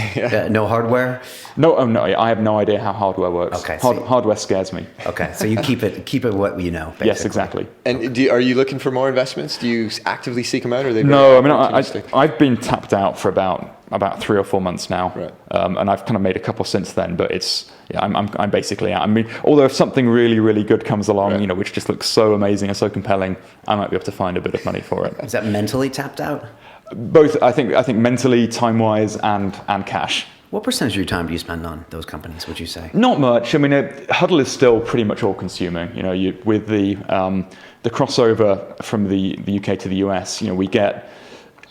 No hardware? No, I have no idea how hardware works. Okay, hardware scares me. Okay, so you keep it what you know, basically. Yes, exactly. And are you looking for more investments? Do you actively seek them out, or are they? No, I mean, I've been tapped out for about 3 or 4 months now, right. And I've kind of made a couple since then. But I'm basically out. I mean, although if something really, really good comes along, right. Which just looks so amazing and so compelling, I might be able to find a bit of money for it. Is that mentally tapped out? Both, I think mentally, time-wise, and cash. What percentage of your time do you spend on those companies, would you say? Not much. I mean, Huddle is still pretty much all-consuming. With the crossover from the UK to the US,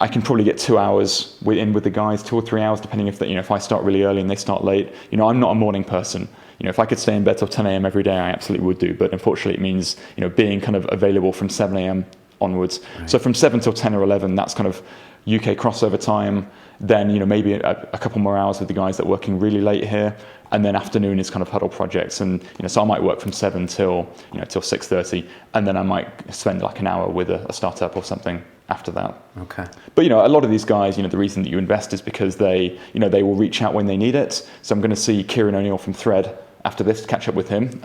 I can probably get 2 hours with the guys, 2 or 3 hours, depending if I start really early and they start late. I'm not a morning person. If I could stay in bed till 10 a.m. every day, I absolutely would do. But unfortunately, it means being kind of available from 7 a.m. onwards. Right. So from 7 till 10 or 11, that's kind of UK crossover time. Then maybe a couple more hours with the guys that are working really late here, and then afternoon is kind of Huddle projects. And so I might work from 7 till 6:30, and then I might spend like an hour with a startup or something after that. Okay. But a lot of these guys, the reason that you invest is because they will reach out when they need it. So I'm going to see Kieran O'Neill from Thread after this to catch up with him.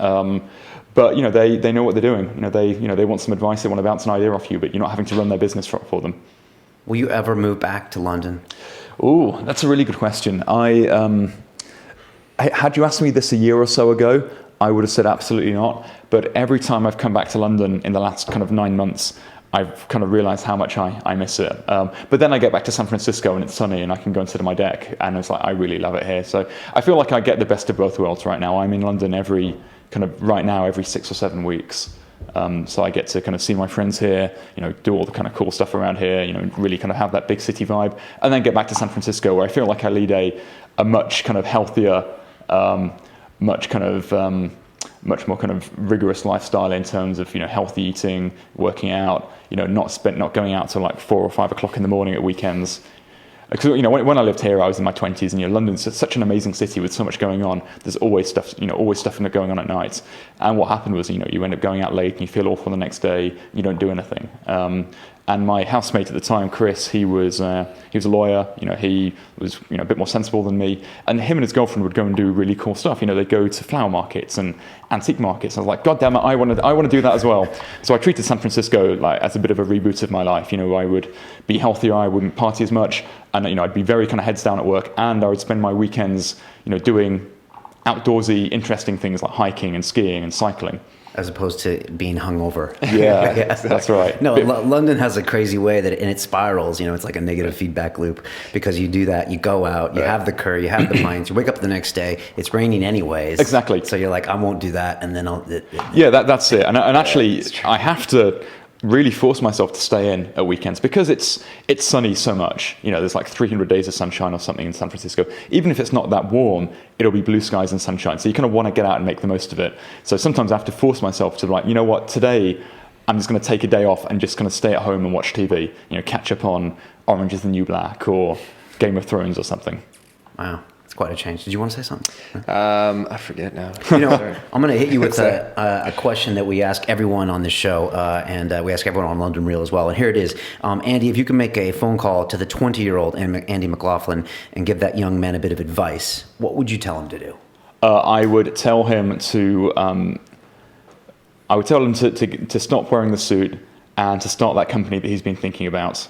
But they know what they're doing. They want some advice. They want to bounce an idea off you, but you're not having to run their business for them. Will you ever move back to London? Oh, that's a really good question. Had you asked me this a year or so ago, I would have said absolutely not. But every time I've come back to London in the last kind of 9 months, I've kind of realized how much I miss it. But then I get back to San Francisco and it's sunny and I can go and sit on my deck, and it's like, I really love it here. So I feel like I get the best of both worlds right now. I'm in London every 6 or 7 weeks. So I get to kind of see my friends here, do all the kind of cool stuff around here, really kind of have that big city vibe, and then get back to San Francisco, where I feel like I lead a much kind of healthier, much more kind of rigorous lifestyle in terms of healthy eating, working out, not going out till like 4 or 5 o'clock in the morning at weekends. Because when I lived here, I was in my 20s, and London's such an amazing city with so much going on. There's always stuff, going on at night. And what happened was, you end up going out late and you feel awful the next day. You don't do anything. And my housemate at the time, Chris, he was a lawyer. He was a bit more sensible than me. And him and his girlfriend would go and do really cool stuff. They'd go to flower markets and antique markets. I was like, God damn it, I want to do that as well. So I treated San Francisco like as a bit of a reboot of my life. I would be healthier. I wouldn't party as much, and I'd be very kind of heads down at work. And I would spend my weekends, doing outdoorsy, interesting things like hiking and skiing and cycling. As opposed to being hungover. Yeah, exactly. That's right. No, London has a crazy way that it spirals. It's like a negative feedback loop, because you do that, you go out, you have the curry, you have the pints, you wake up the next day, it's raining anyways. Exactly. So you're like, I won't do that, and then I'll... Yeah, that's it. And actually, I have to really force myself to stay in at weekends because it's sunny so much. There's like 300 days of sunshine or something in San Francisco. Even if it's not that warm, it'll be blue skies and sunshine. So you kind of want to get out and make the most of it. So sometimes I have to force myself to like, you know what, today I'm just going to take a day off and just going to stay at home and watch TV. Catch up on Orange is the New Black or Game of Thrones or something. Wow. It's quite a change. Did you want to say something? I forget now. I'm going to hit you with a question that we ask everyone on this show, and we ask everyone on London Real as well. And here it is. Andy, if you can make a phone call to the 20-year-old Andy McLoughlin and give that young man a bit of advice, what would you tell him to do? I would tell him to stop wearing the suit and to start that company that he's been thinking about.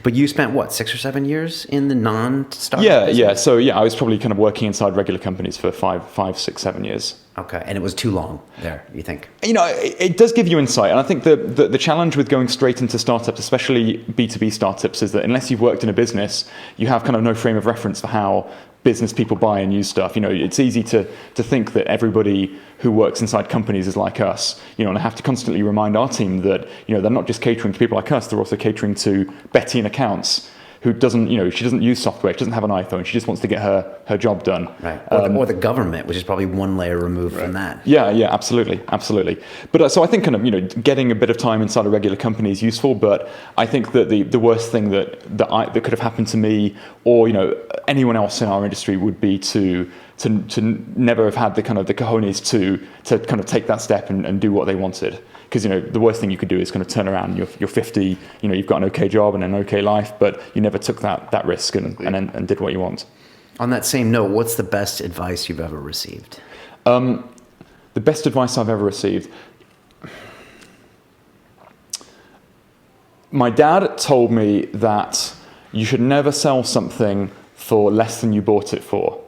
But you spent, what, 6 or 7 years in the non-startup business? Yeah. So, I was probably kind of working inside regular companies for 5, 6, 7 years. Okay, and it was too long there, you think? It does give you insight. And I think the challenge with going straight into startups, especially B2B startups, is that unless you've worked in a business, you have kind of no frame of reference for how business people buy and use stuff. It's easy to think that everybody who works inside companies is like us, and I have to constantly remind our team that, they're not just catering to people like us, they're also catering to Betty in accounts, who doesn't, she doesn't use software, she doesn't have an iPhone, she just wants to get her job done. Right. Or the government, which is probably one layer removed from that. Yeah, absolutely. But so I think kind of, getting a bit of time inside a regular company is useful, but I think that the worst thing that could have happened to me or, anyone else in our industry would be to never have had the kind of the cojones to kind of take that step and do what they wanted. Because, the worst thing you could do is kind of turn around, you're 50, you've got an okay job and an okay life, but you never took that risk and did what you want. On that same note, what's the best advice you've ever received? The best advice I've ever received. My dad told me that you should never sell something for less than you bought it for.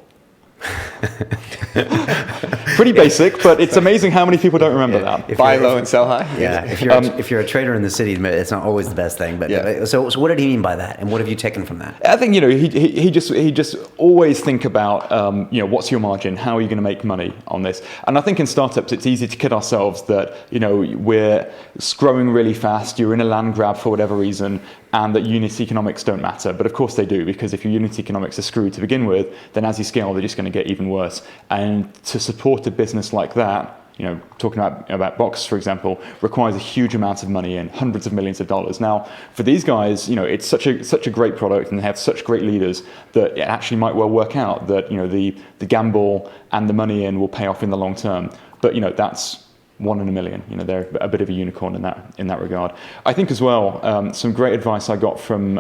Pretty basic, but it's amazing how many people don't remember that. Buy low and sell high. Yeah, if you're a trader in the city, it's not always the best thing. But so what did he mean by that, and what have you taken from that? I think he just always think about what's your margin, how are you going to make money on this? And I think in startups it's easy to kid ourselves that we're growing really fast, you're in a land grab for whatever reason, and that unit economics don't matter. But of course they do, because if your unit economics are screwed to begin with, then as you scale, they're just going to get even worse. And to support a business like that, talking about Box, for example, requires a huge amount of money in hundreds of millions of dollars. Now, for these guys, it's such a great product, and they have such great leaders that it actually might well work out that the gamble and the money in will pay off in the long term. But that's 1 in a million. They're a bit of a unicorn in that regard. I think as well, some great advice I got from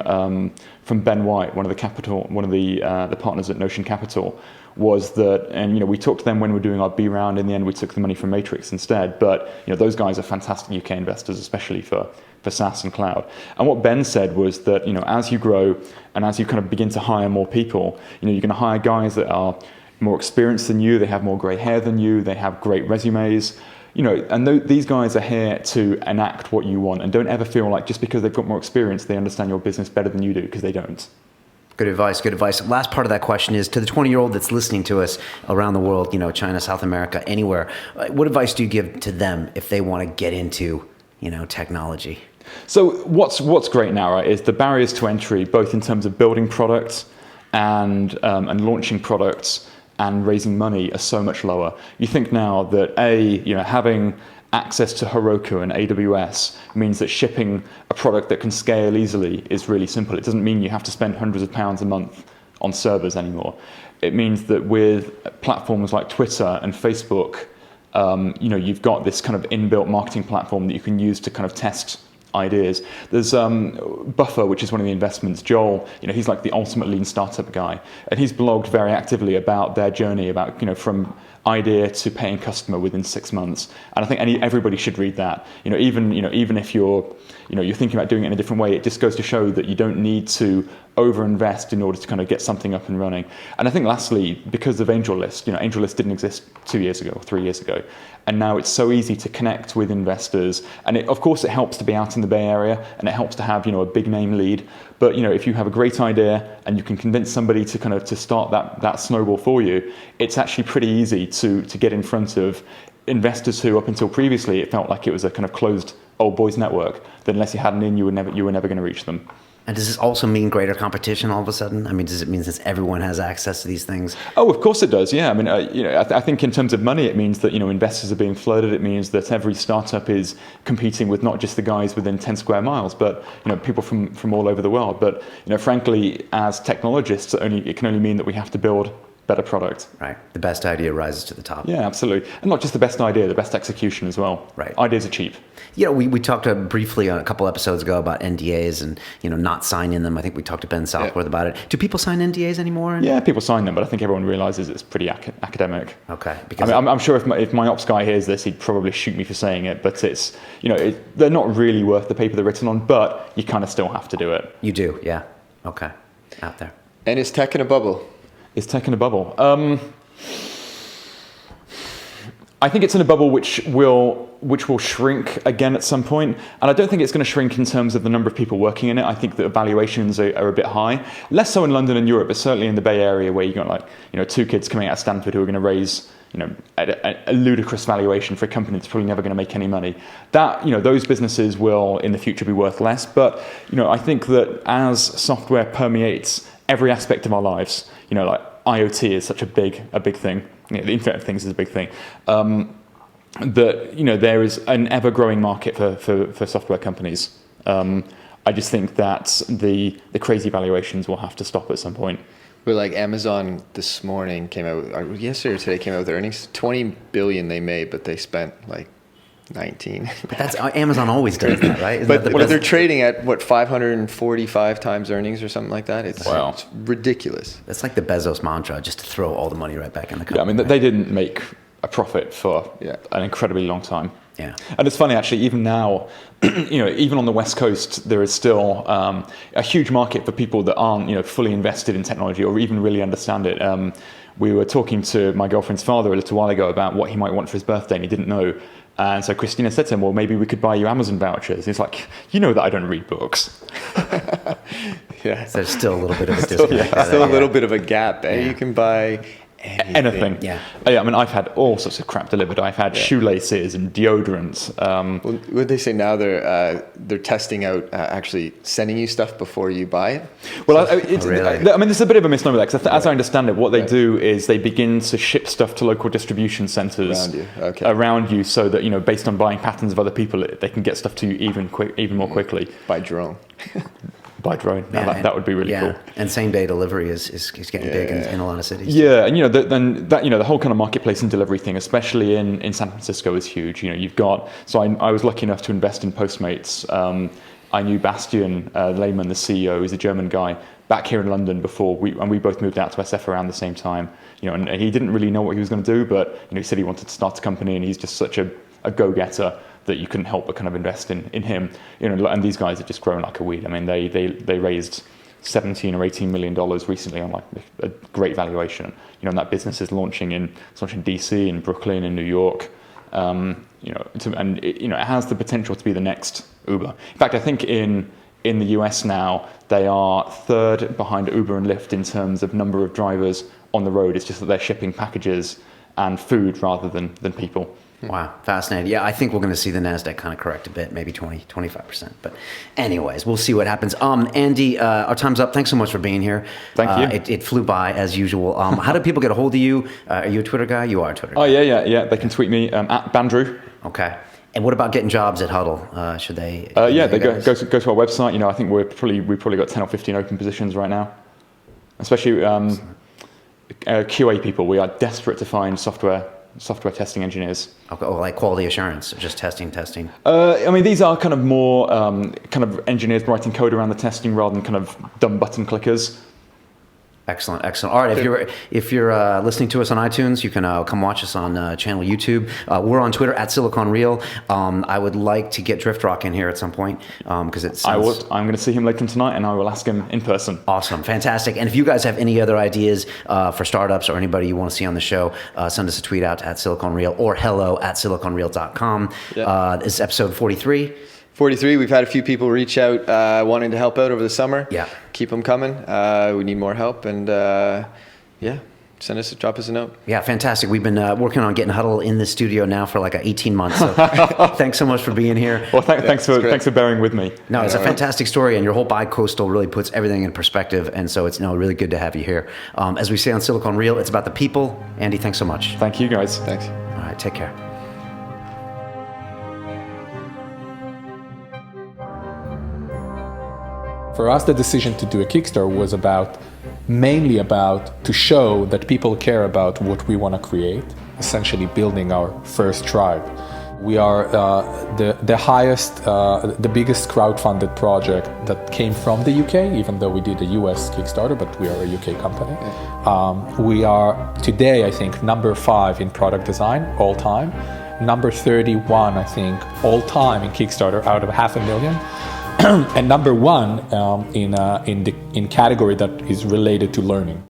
Ben White, one of the partners at Notion Capital, was that, and we talked to them when we were doing our B round. In the end, we took the money from Matrix instead. But those guys are fantastic UK investors, especially for SaaS and cloud. And what Ben said was that as you grow and as you kind of begin to hire more people, you're going to hire guys that are more experienced than you, they have more grey hair than you, they have great resumes. And these guys are here to enact what you want, and don't ever feel like just because they've got more experience, they understand your business better than you do, because they don't. Good advice. Last part of that question is to the 20-year-old that's listening to us around the world, China, South America, anywhere. What advice do you give to them if they want to get into, technology? So what's great now, right, is the barriers to entry, both in terms of building products and launching products and raising money, are so much lower. You think now that having access to Heroku and AWS means that shipping a product that can scale easily is really simple. It doesn't mean you have to spend hundreds of pounds a month on servers anymore. It means that with platforms like Twitter and Facebook, you've got this kind of inbuilt marketing platform that you can use to kind of test ideas. There's Buffer, which is one of the investments. Joel, he's like the ultimate lean startup guy, and he's blogged very actively about their journey, about from idea to paying customer within 6 months. And I think everybody should read that. Even if you're thinking about doing it in a different way, it just goes to show that you don't need to overinvest in order to kind of get something up and running. And I think lastly, because of AngelList, AngelList didn't exist 2 years ago or 3 years ago. And now it's so easy to connect with investors. And of course it helps to be out in the Bay Area, and it helps to have, a big name lead. But, if you have a great idea and you can convince somebody to start that snowball for you, it's actually pretty easy to get in front of investors who up until previously it felt like it was a kind of closed old boys network, that unless you had an in, you were never going to reach them. And does this also mean greater competition all of a sudden? I mean, does it mean that everyone has access to these things? Oh, of course it does. Yeah. I mean, I think in terms of money, it means that, investors are being flooded. It means that every startup is competing with not just the guys within 10 square miles, but, people from all over the world. But, frankly, as technologists, it can only mean that we have to build better product. Right. The best idea rises to the top. Yeah, absolutely. And not just the best idea, the best execution as well. Right. Ideas are cheap. We talked briefly a couple episodes ago about NDAs and, not signing them. I think we talked to Ben Southworth about it. Do people sign NDAs anymore? Yeah, people sign them, but I think everyone realizes it's pretty academic. Okay. Because I'm sure if my ops guy hears this, he'd probably shoot me for saying it, but it's, they're not really worth the paper they're written on, but you kind of still have to do it. You do, yeah. Okay. Out there. And is tech in a bubble? Is tech in a bubble? I think it's in a bubble which will shrink again at some point, and I don't think it's going to shrink in terms of the number of people working in it. I think that valuations are a bit high, less so in London and Europe, but certainly in the Bay Area, where you got two kids coming out of Stanford who are going to raise a ludicrous valuation for a company that's probably never going to make any money. That those businesses will in the future be worth less, but I think that as software permeates every aspect of our lives, like IoT is such a big thing. The Internet of Things is a big thing. That there is an ever-growing market for software companies. I just think that the crazy valuations will have to stop at some point. But like Amazon this morning yesterday or today came out with earnings. 20 billion they made, but they spent like 19. But that's Amazon always does that, right? But they're trading at 545 times earnings or something like that. It's ridiculous. That's like the Bezos mantra, just to throw all the money right back in the company. Yeah, I mean, they didn't make a profit for an incredibly long time. Yeah. And it's funny, actually, even now, even on the West Coast, there is still a huge market for people that aren't, fully invested in technology or even really understand it. We were talking to my girlfriend's father a little while ago about what he might want for his birthday, and he didn't know. And so Christina said to him, well, maybe we could buy you Amazon vouchers. He's like, that I don't read books. Yeah. So there's still a little bit of a disconnect. Still a little bit of a gap. Yeah. You can buy anything. Yeah. I mean, I've had all sorts of crap delivered. I've had shoelaces and deodorants. What they say now, they're testing out actually sending you stuff before you buy it. Well, really? I mean, there's a bit of a misnomer there, because as I understand it, what they do is they begin to ship stuff to local distribution centres around you, so that based on buying patterns of other people, they can get stuff to you even more quickly by drone. By drone. That would be really cool. And same day delivery is getting big in a lot of cities. Yeah, and the whole kind of marketplace and delivery thing, especially in San Francisco, is huge. You've got. So I was lucky enough to invest in Postmates. I knew Bastian Lehmann, the CEO, who's a German guy, back here in London before we both moved out to SF around the same time. And he didn't really know what he was going to do, but he said he wanted to start a company, and he's just such a go-getter that you couldn't help but kind of invest in him. And these guys have just grown like a weed. I mean, they raised $17 or $18 million recently on like a great valuation. And that business is launching in DC, in Brooklyn, in New York. It has the potential to be the next Uber. In fact, I think in the US now, they are third behind Uber and Lyft in terms of number of drivers on the road. It's just that they're shipping packages and food rather than people. Wow, fascinating. Yeah, I think we're going to see the NASDAQ kind of correct a bit, maybe 20-25%. But anyways, we'll see what happens. Andy, our time's up. Thanks so much for being here. Thank you. It flew by, as usual. How do people get a hold of you? Are you a Twitter guy? You are a Twitter guy. Oh, yeah. They can tweet me at Bandrew. Okay. And what about getting jobs at Huddle? Should they? They go to our website. I think we've probably got 10 or 15 open positions right now, especially QA people. We are desperate to find software testing engineers. Okay, or like quality assurance, just testing. I mean, these are kind of more kind of engineers writing code around the testing rather than kind of dumb button clickers. Excellent. All right, if you're listening to us on iTunes, you can come watch us on channel YouTube. We're on Twitter at Silicon Real. I would like to get Drift Rock in here at some point because it sounds... I'm going to see him later tonight, and I will ask him in person. Awesome, fantastic. And if you guys have any other ideas for startups or anybody you want to see on the show, send us a tweet out at Silicon Real or hello@siliconreal.com. This is episode 43. 43. We've had a few people reach out wanting to help out over the summer. Yeah. Keep them coming. We need more help. And drop us a note. Yeah, fantastic. We've been working on getting Huddle in the studio now for like 18 months. So thanks so much for being here. Well, thanks for bearing with me. No, it's a fantastic story, and your whole bi-coastal really puts everything in perspective, and so it's really good to have you here. As we say on Silicon Reel, it's about the people. Andy, thanks so much. Thank you, guys. Thanks. All right, take care. For us, the decision to do a Kickstarter was mainly about to show that people care about what we want to create, essentially building our first tribe. We are the highest, the biggest crowdfunded project that came from the UK, even though we did a US Kickstarter, but we are a UK company. Yeah. We are today, I think, number 5 in product design all time, number 31, I think, all time in Kickstarter out of 500,000. And number 1 in category that is related to learning.